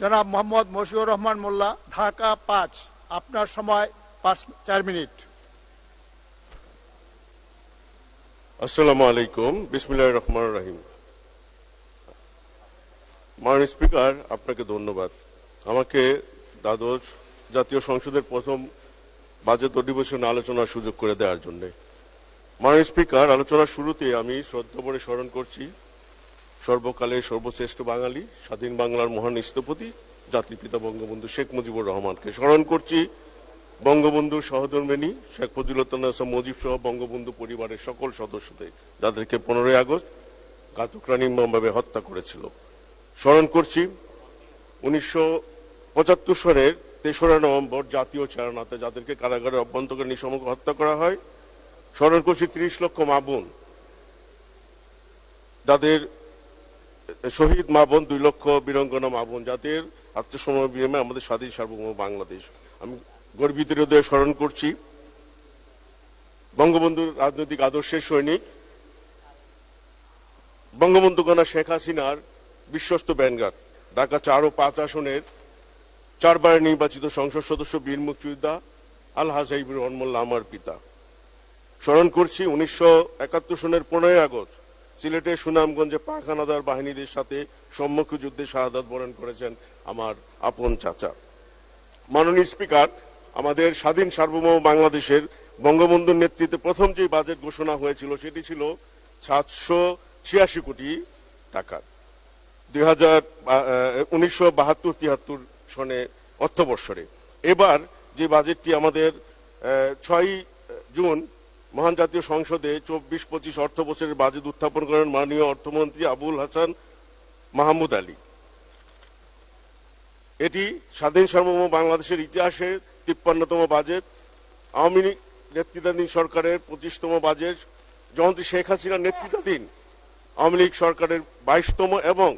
জনাব মোহাম্মদ মশিউর রহমান মোল্লা, ঢাকা 5। আপনার সময় 4 মিনিট। আসসালামু আলাইকুম, বিসমিল্লাহির রহমানির রহিম। মাননীয় স্পিকার, আপনাকে ধন্যবাদ আমাকে দ্বাদশ জাতীয় সংসদের প্রথম বাজেট অধিবেশনে আলোচনার সুযোগ করে দেওয়ার জন্য। মাননীয় স্পিকার, আলোচনার শুরুতে আমি শ্রদ্ধা ভরে স্মরণ করছি সর্বকালের সর্বশ্রেষ্ঠ বাঙালি, স্বাধীন বাংলার মহান স্থপতি জাতির পিতা বঙ্গবন্ধু শেখ মুজিবুর রহমানকে। স্মরণ করছি বঙ্গবন্ধুর সহধর্মিণী শেখ ফজিলাতুন্নেসা মুজিব সহ বঙ্গবন্ধু পরিবারের সকল সদস্যদের, যাদেরকে 15ই আগস্ট ঘাতকরা নির্মমভাবে হত্যা করেছিল। স্মরণ করছি 1975 সনের 3রা নভেম্বর জাতীয় চেতনাতে যাদেরকে কারাগারে অভ্যন্তরে নিঃসমকে হত্যা করা হয়। স্মরণ করছি 30 লক্ষ মা বোন, যাদের শহীদ মা বোন, 2 লক্ষ বীরাঙ্গনা মা বোন, যাদের আত্মসমর্পণের বিনিময়ে আমাদের স্বাধীন সার্বভৌম বাংলাদেশ। আমি গর্বিত হৃদয়ে স্মরণ করছি বঙ্গবন্ধুর রাজনৈতিক আদর্শের সৈনিক, বঙ্গবন্ধু কন্যা শেখ হাসিনার বিশ্বস্ত ব্যানগার, ঢাকা 4 ও 5 আসনের 4বারের নির্বাচিত সংসদ সদস্য বীর মুক্তিযোদ্ধা আলহাজ হাবিবুর রহমান মোল্লা আমার পিতা। স্মরণ করছি 1971 সনের 15ই আগস্ট সিলেটের সুনামগঞ্জে পাক হানাদার বাহিনীদের সাথে সম্মুখ যুদ্ধে শাহাদাত বরণ করেছেন আমার আপন চাচা। মাননীয় স্পিকার, আমাদের স্বাধীন সার্বভৌম বাংলাদেশের বঙ্গবন্ধুর নেতৃত্বে প্রথম যে বাজেট ঘোষণা হয়েছিল সেটি ছিল 786 কোটি টাকা 1972-73 সনে অর্থবর্ষরে। এবার যে বাজেটটি আমাদের 6 জুন মহান জাতীয় সংসদে 24-25 অর্থ বছরের বাজেট উত্থাপন করেন মাননীয় অর্থমন্ত্রী আবুল হাসান মাহমুদ আলী। এটি স্বাধীন সার্বভৌম বাংলাদেশের ইতিহাসে 53তম বাজেট, আওয়ামী লীগ নেতৃত্বাধীন সরকারের 25তম বাজেট, জয়ন্তী শেখ হাসিনার নেতৃত্বাধীন আওয়ামী লীগ সরকারের 22তম এবং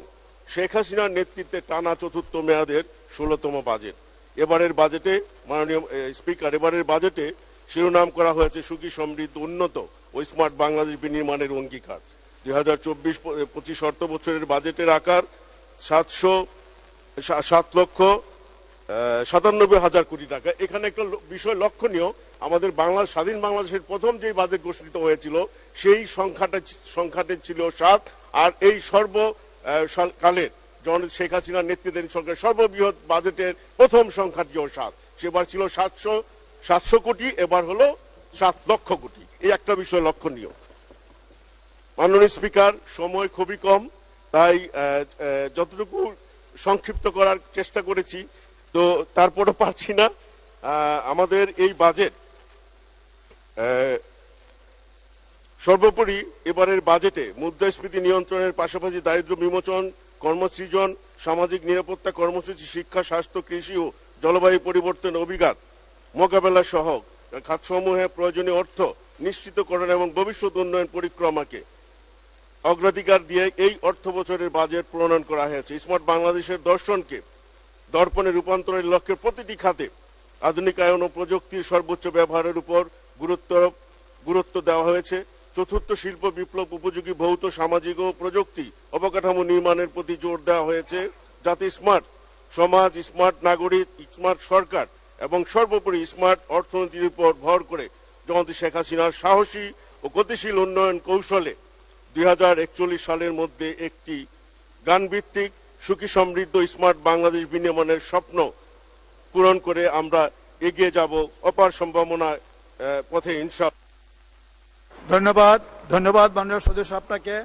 শেখ হাসিনার নেতৃত্বে টানা 4র্থ মেয়াদের 16তম বাজেট। এবারের বাজেটে মাননীয় স্পিকার, এবারের বাজেটে শিরোনাম করা হয়েছে সুখী সমৃদ্ধ উন্নত ও স্মার্ট বাংলাদেশ বিনির্মাণের অঙ্গীকার। 2024-25 অর্থ বছরের বাজেটের আকার 7,97,000 কোটি টাকা। এখানে একটা বিষয় লক্ষণীয়, আমাদের স্বাধীন বাংলাদেশের প্রথম যে বাজেট ঘোষিত হয়েছিল সেই সংখ্যাটি ছিল 7, আর এই সর্বকালের শেখ হাসিনার নেতৃত্বাধীন সরকারের সর্ববৃহৎ বাজেটের প্রথম সংখ্যাটিও 7। সেবার ছিল 700 কোটি, এবার হলো 7 লক্ষ কোটি। এই একটা বিষয় লক্ষণীয়। মাননীয় স্পিকার, সময় খুবই কম, তাই যতটুকু সংক্ষিপ্ত করার চেষ্টা করেছি, তো তারপরও পারছি না। আমাদের এই বাজেট সর্বোপরি এবারের বাজেটে মুদ্রাস্ফীতি নিয়ন্ত্রণের পাশাপাশি দারিদ্র্য বিমোচন, কর্মসৃজন, সামাজিক নিরাপত্তা কর্মসূচি, শিক্ষা, স্বাস্থ্য, কৃষি ও জলবায়ু পরিবর্তন অভিঘাত মোকাবেলা সহ খাতসমূহে প্রয়োজনীয় অর্থ নিশ্চিতকরণ এবং ভবিষ্যৎ উন্নয়ন পরিক্রমাকে অগ্রাধিকার দিয়ে এই অর্থ বছরের বাজেট প্রণয়ন করা হয়েছে। স্মার্ট বাংলাদেশের দর্শনকে দর্পণে রূপান্তরের লক্ষ্যে প্রতিটি খাতে আধুনিকায়ন ও প্রযুক্তির সর্বোচ্চ ব্যবহারের উপর গুরুত্ব দেওয়া হয়েছে। 4র্থ শিল্প বিপ্লব উপযোগী ভৌত, সামাজিক ও প্রযুক্তি অবকাঠামো নির্মাণের প্রতি জোর দেওয়া হয়েছে, যাতে স্মার্ট সমাজ, স্মার্ট নাগরিক, স্মার্ট সরকার এবং সর্বোপরি স্মার্ট অর্থনীতির উপর ভর করে জয়ন্তী শেখ হাসিনার সাহসী ও গতিশীল উন্নয়ন কৌশলে 2041 সালের মধ্যে একটি জ্ঞানভিত্তিক সুখী সমৃদ্ধ স্মার্ট বাংলাদেশ বিনির্মাণের স্বপ্ন পূরণ করে আমরা এগিয়ে যাব অপার সম্ভাবনার পথে ইনশাআল্লাহ। ধন্যবাদ মাননীয় সদস্য আপনাকে।